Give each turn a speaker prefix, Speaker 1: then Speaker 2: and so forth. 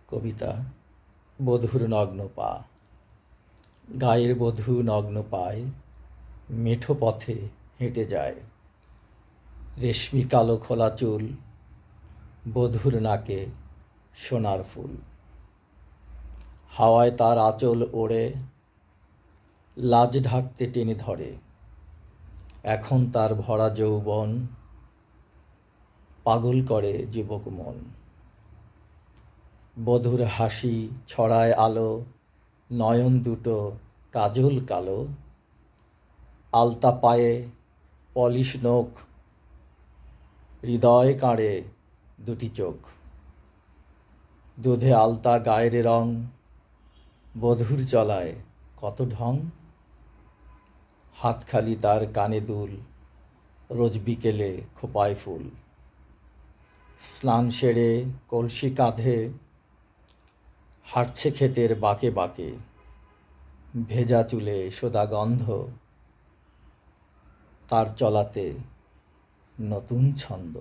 Speaker 1: কবিতা বধূর নগ্ন পা। গায়ের বধূ নগ্ন পায় মেঠো পথে হেঁটে যায়। রেশমি কালো খোলা চুল, বধূর নাকে সোনার ফুল। হাওয়ায় তার আঁচল ওড়ে, লাজ ঢাকতে টেনে ধরে। এখন তার ভরা যৌবন পাগল করে যুবক মন। বধূর হাসি ছড়ায় আলো, নয়ন দুটো কাজল কালো। আলতা পায়ে পলিশ নখ, হৃদয় কাঁড়ে দুটি চোখ। দুধে আলতা গায়ের রং, বধূর চলায় কত ঢং। হাতখালি তার কানে দুল, রোজ বিকেলে খোঁপায় ফুল। স্নান সেরে কলসি কাঁধে হাঁটছে ক্ষেতের বাঁকে বাঁকে। ভেজা চুলে সোদা গন্ধ, তার চলাতে নতুন ছন্দ।